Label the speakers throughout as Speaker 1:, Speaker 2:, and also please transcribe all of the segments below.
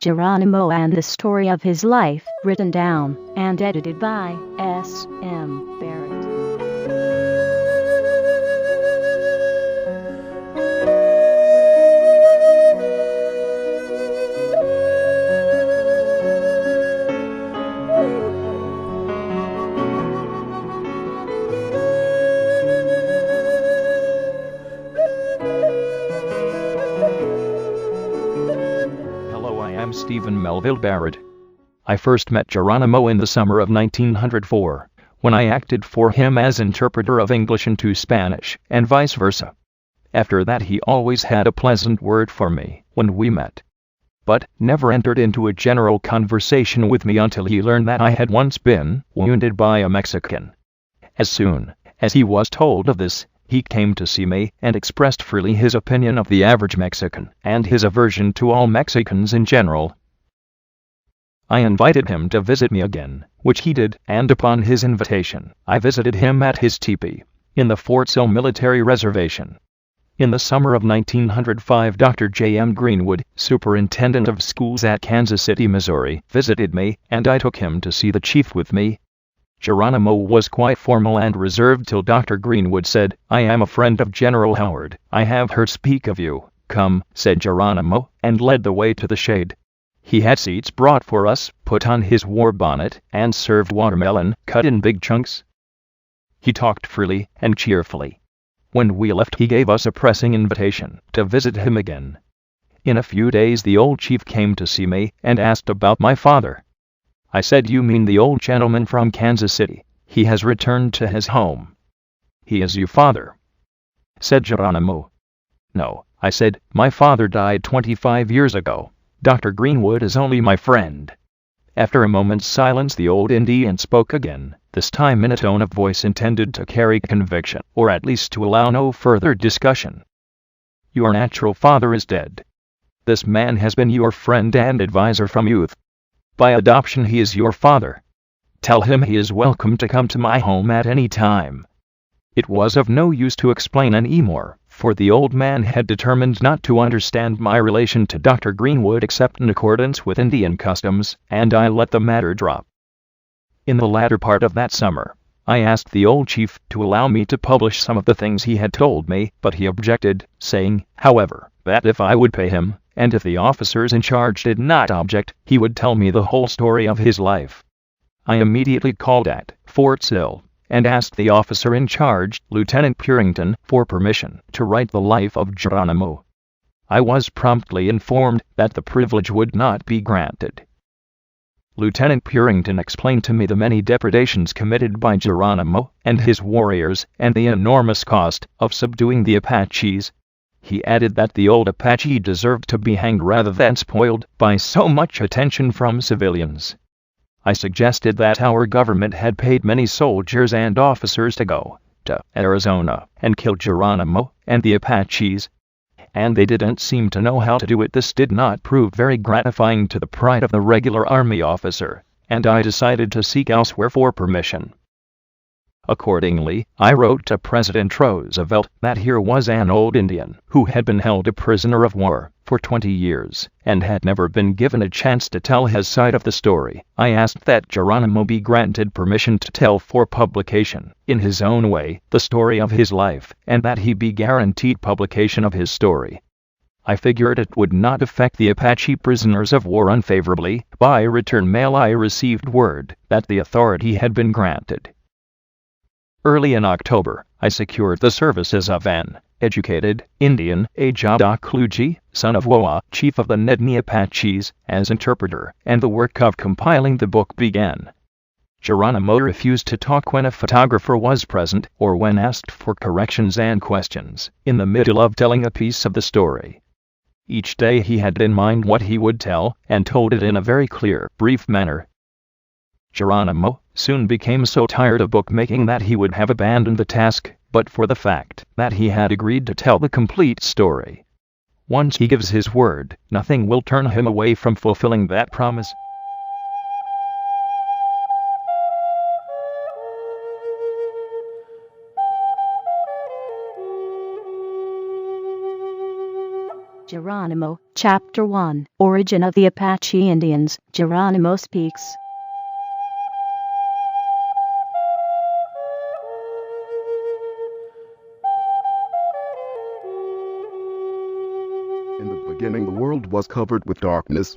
Speaker 1: Geronimo and the story of his life, written down and edited by S.M. Barrett.
Speaker 2: I'm Stephen Melville Barrett. I first met Geronimo in the summer of 1904, when I acted for him as interpreter of English into Spanish, and vice versa. After that he always had a pleasant word for me when we met, but never entered into a general conversation with me until he learned that I had once been wounded by a Mexican. As soon as he was told of this, he came to see me and expressed freely his opinion of the average Mexican and his aversion to all Mexicans in general. I invited him to visit me again, which he did, and upon his invitation, I visited him at his teepee in the Fort Sill Military Reservation. In the summer of 1905, Dr. J.M. Greenwood, superintendent of schools at Kansas City, Missouri, visited me, and I took him to see the chief with me. Geronimo was quite formal and reserved till Dr. Greenwood said, "I am a friend of General Howard. I have heard speak of you." "Come," said Geronimo, and led the way to the shade. He had seats brought for us, put on his war bonnet, and served watermelon, cut in big chunks. He talked freely and cheerfully. When we left, he gave us a pressing invitation to visit him again. In a few days the old chief came to see me and asked about my father. I said, "You mean the old gentleman from Kansas City? He has returned to his home." "He is your father?" said Geronimo. "No," I said, "my father died 25 years ago. Dr. Greenwood is only my friend." After a moment's silence the old Indian spoke again, this time in a tone of voice intended to carry conviction, or at least to allow no further discussion. "Your natural father is dead. This man has been your friend and advisor from youth. By adoption he is your father. Tell him he is welcome to come to my home at any time." It was of no use to explain any more, for the old man had determined not to understand my relation to Dr. Greenwood except in accordance with Indian customs, and I let the matter drop. In the latter part of that summer, I asked the old chief to allow me to publish some of the things he had told me, but he objected, saying, however, that if I would pay him, and if the officers in charge did not object, he would tell me the whole story of his life. I immediately called at Fort Sill and asked the officer in charge, Lieutenant Purington, for permission to write the life of Geronimo. I was promptly informed that the privilege would not be granted. Lieutenant Purington explained to me the many depredations committed by Geronimo and his warriors and the enormous cost of subduing the Apaches. He added that the old Apache deserved to be hanged rather than spoiled by so much attention from civilians. I suggested that our government had paid many soldiers and officers to go to Arizona and kill Geronimo and the Apaches, and they didn't seem to know how to do it. This did not prove very gratifying to the pride of the regular army officer, and I decided to seek elsewhere for permission. Accordingly, I wrote to President Roosevelt that here was an old Indian who had been held a prisoner of war for 20 years and had never been given a chance to tell his side of the story. I asked that Geronimo be granted permission to tell for publication, in his own way, the story of his life, and that he be guaranteed publication of his story. I figured it would not affect the Apache prisoners of war unfavorably. By return mail I received word that the authority had been granted. Early in October, I secured the services of an educated Indian, Ajada Kluge, son of Woa, chief of the Nedni Apaches, as interpreter, and the work of compiling the book began. Geronimo refused to talk when a photographer was present, or when asked for corrections and questions, in the middle of telling a piece of the story. Each day he had in mind what he would tell, and told it in a very clear, brief manner. Geronimo soon became so tired of bookmaking that he would have abandoned the task, but for the fact that he had agreed to tell the complete story. Once he gives his word, nothing will turn him away from fulfilling that promise.
Speaker 1: Geronimo, Chapter 1, Origin of the Apache Indians. Geronimo speaks.
Speaker 3: In the beginning the world was covered with darkness.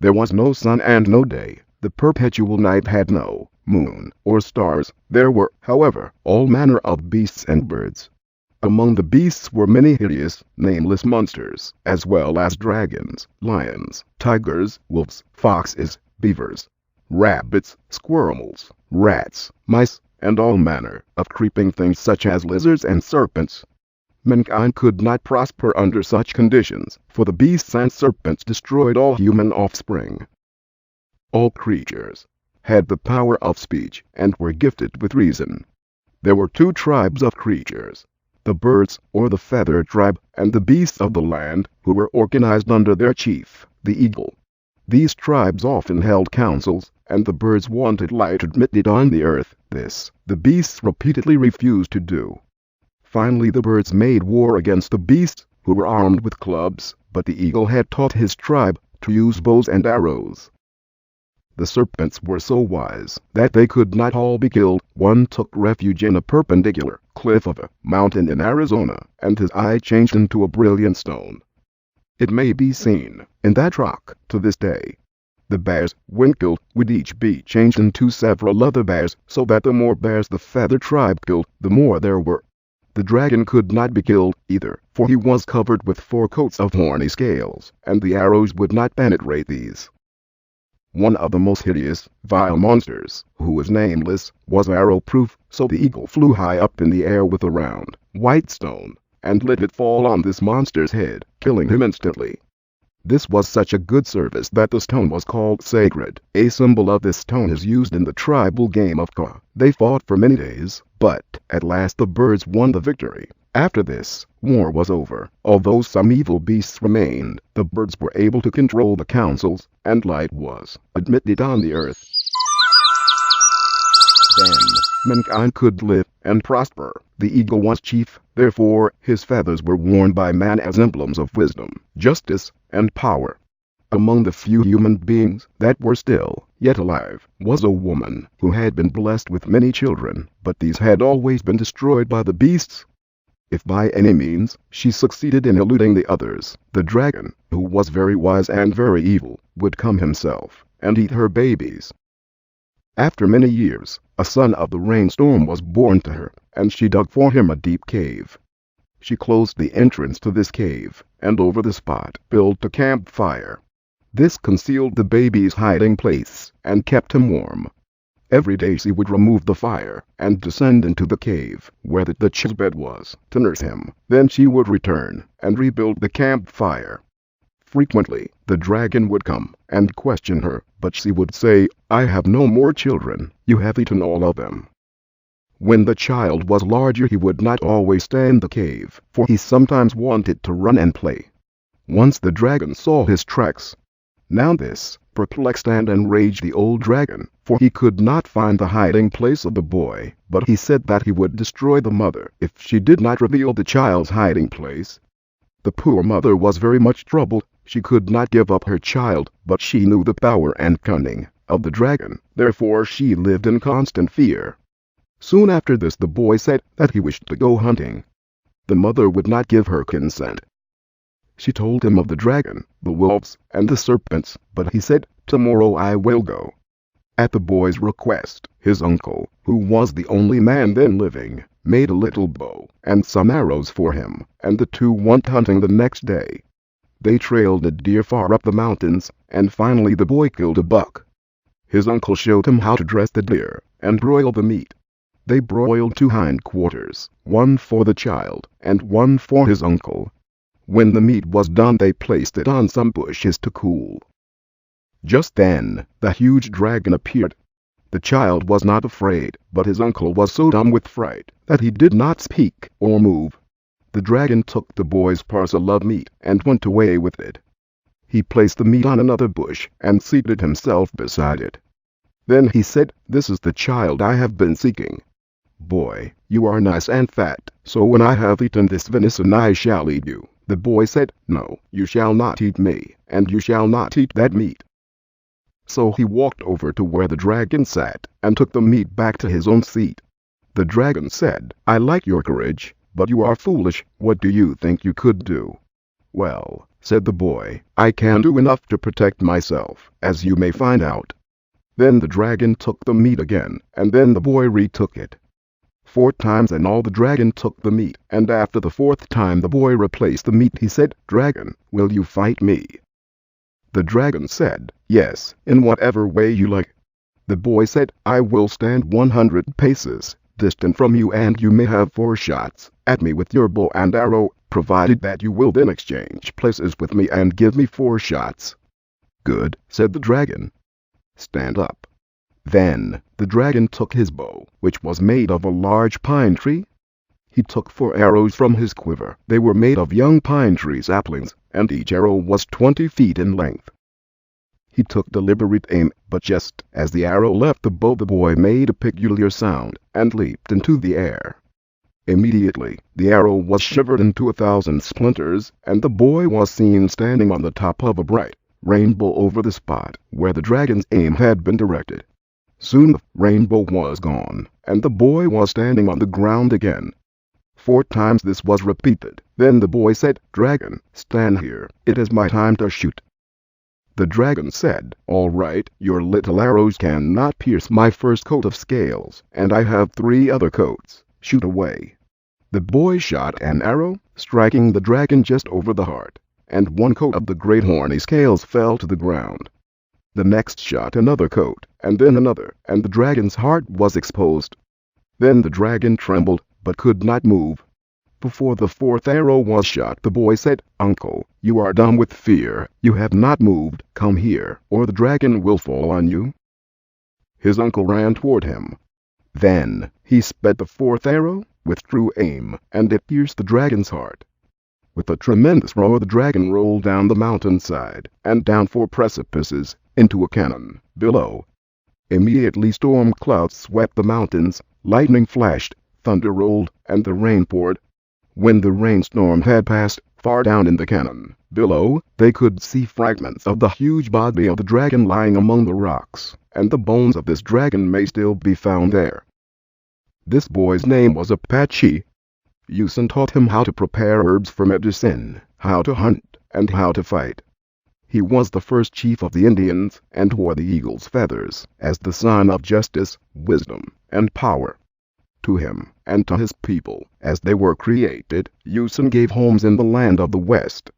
Speaker 3: There was no sun and no day. The perpetual night had no moon or stars. There were, however, all manner of beasts and birds. Among the beasts were many hideous, nameless monsters, as well as dragons, lions, tigers, wolves, foxes, beavers, rabbits, squirrels, rats, mice, and all manner of creeping things such as lizards and serpents. Mankind could not prosper under such conditions, for the beasts and serpents destroyed all human offspring. All creatures had the power of speech and were gifted with reason. There were two tribes of creatures, the birds, or the feather tribe, and the beasts of the land, who were organized under their chief, the eagle. These tribes often held councils, and the birds wanted light admitted on the earth. This, the beasts repeatedly refused to do. Finally the birds made war against the beasts, who were armed with clubs, but the eagle had taught his tribe to use bows and arrows. The serpents were so wise that they could not all be killed. One took refuge in a perpendicular cliff of a mountain in Arizona, and his eye changed into a brilliant stone. It may be seen in that rock to this day. The bears, when killed, would each be changed into several other bears, so that the more bears the feather tribe killed, the more there were. The dragon could not be killed either, for he was covered with 4 coats of horny scales, and the arrows would not penetrate these. One of the most hideous, vile monsters, who was nameless, was arrow-proof, so the eagle flew high up in the air with a round, white stone, and let it fall on this monster's head, killing him instantly. This was such a good service that the stone was called sacred. A symbol of this stone is used in the tribal game of Ka. They fought for many days, but at last the birds won the victory. After this, war was over. Although some evil beasts remained, the birds were able to control the councils, and light was admitted on the earth. Then, mankind could live and prosper. The eagle was chief, therefore his feathers were worn by man as emblems of wisdom, justice, and power. Among the few human beings that were still yet alive was a woman who had been blessed with many children, but these had always been destroyed by the beasts. If by any means she succeeded in eluding the others, the dragon, who was very wise and very evil, would come himself and eat her babies. After many years, a son of the rainstorm was born to her, and she dug for him a deep cave. She closed the entrance to this cave, and over the spot built a campfire. This concealed the baby's hiding place, and kept him warm. Every day she would remove the fire, and descend into the cave, where the child's bed was, to nurse him. Then she would return, and rebuild the campfire. Frequently, the dragon would come and question her, but she would say, "I have no more children, you have eaten all of them." When the child was larger he would not always stay in the cave, for he sometimes wanted to run and play. Once the dragon saw his tracks. Now this perplexed and enraged the old dragon, for he could not find the hiding place of the boy, but he said that he would destroy the mother if she did not reveal the child's hiding place. The poor mother was very much troubled. She could not give up her child, but she knew the power and cunning of the dragon, therefore she lived in constant fear. Soon after this the boy said that he wished to go hunting. The mother would not give her consent. She told him of the dragon, the wolves, and the serpents, but he said, "Tomorrow I will go." At the boy's request, his uncle, who was the only man then living, made a little bow and some arrows for him, and the two went hunting the next day. They trailed a deer far up the mountains, and finally the boy killed a buck. His uncle showed him how to dress the deer and broil the meat. They broiled 2 hindquarters, one for the child and one for his uncle. When the meat was done they placed it on some bushes to cool. Just then, the huge dragon appeared. The child was not afraid, but his uncle was so dumb with fright that he did not speak or move. The dragon took the boy's parcel of meat and went away with it. He placed the meat on another bush and seated himself beside it. Then he said, "This is the child I have been seeking. Boy, you are nice and fat, so when I have eaten this venison I shall eat you. The boy said, "No, you shall not eat me, and you shall not eat that meat." So he walked over to where the dragon sat, and took the meat back to his own seat. The dragon said, "I like your courage, but you are foolish. What do you think you could do?" "Well," said the boy, "I can do enough to protect myself, as you may find out." Then the dragon took the meat again, and then the boy retook it. 4 times in all the dragon took the meat, and after the 4th time the boy replaced the meat. He said, "Dragon, will you fight me?" The dragon said, "Yes, in whatever way you like." The boy said, "I will stand 100 paces distant from you, and you may have 4 shots at me with your bow and arrow, provided that you will then exchange places with me and give me 4 shots." "Good," said the dragon. "Stand up." Then the dragon took his bow, which was made of a large pine tree. He took 4 arrows from his quiver. They were made of young pine tree saplings, and each arrow was 20 feet in length. He took deliberate aim, but just as the arrow left the bow, the boy made a peculiar sound and leaped into the air. Immediately, the arrow was shivered into 1,000 splinters, and the boy was seen standing on the top of a bright rainbow over the spot where the dragon's aim had been directed. Soon the rainbow was gone, and the boy was standing on the ground again. 4 times this was repeated. Then the boy said, "Dragon, stand here. It is my time to shoot." The dragon said, "All right, your little arrows cannot pierce my first coat of scales, and I have 3 other coats. Shoot away." The boy shot an arrow, striking the dragon just over the heart, and 1 coat of the great horny scales fell to the ground. The next shot another coat, and then another, and the dragon's heart was exposed. Then the dragon trembled, but could not move. Before the 4th arrow was shot, the boy said, "Uncle, you are dumb with fear. You have not moved. Come here, or the dragon will fall on you." His uncle ran toward him. Then he sped the 4th arrow with true aim, and it pierced the dragon's heart. With a tremendous roar, the dragon rolled down the mountainside and down 4 precipices into a cannon below. Immediately storm clouds swept the mountains, lightning flashed, thunder rolled, and the rain poured. When the rainstorm had passed, far down in the cannon below, they could see fragments of the huge body of the dragon lying among the rocks, and the bones of this dragon may still be found there. This boy's name was Apache. Usen taught him how to prepare herbs for medicine, how to hunt, and how to fight. He was the first chief of the Indians, and wore the eagle's feathers as the sign of justice, wisdom, and power. To him, and to his people, as they were created, Usen gave homes in the land of the West.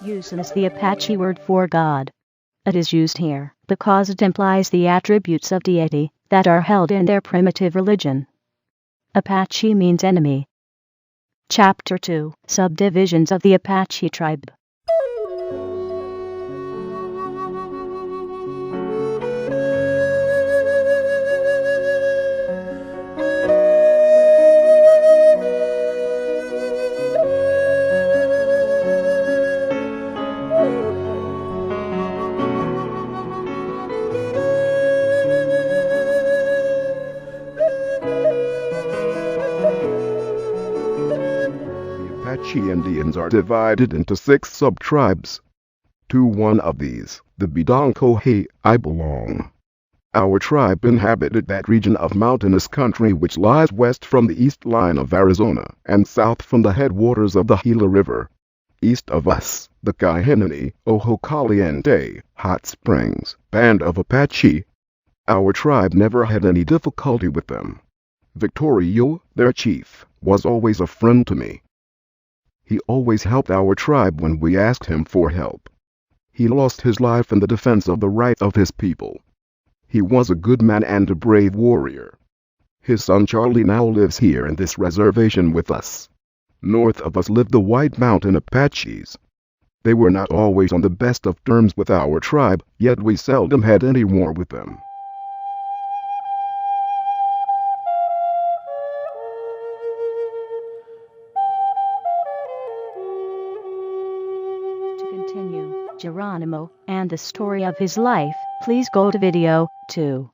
Speaker 1: Usen is the Apache word for God. It is used here because it implies the attributes of deity that are held in their primitive religion. Apache means enemy. Chapter 2: Subdivisions of the Apache Tribe.
Speaker 3: Apache Indians are divided into 6 sub-tribes. To one of these, the Bidonkohe, I belong. Our tribe inhabited that region of mountainous country which lies west from the east line of Arizona and south from the headwaters of the Gila River. East of us, the Kahinani, Ojo Caliente, Hot Springs, band of Apache. Our tribe never had any difficulty with them. Victorio, their chief, was always a friend to me. He always helped our tribe when we asked him for help. He lost his life in the defense of the rights of his people. He was a good man and a brave warrior. His son Charlie now lives here in this reservation with us. North of us lived the White Mountain Apaches. They were not always on the best of terms with our tribe, yet we seldom had any war with them.
Speaker 1: continue Geronimo and the story of his life, please go to video 2.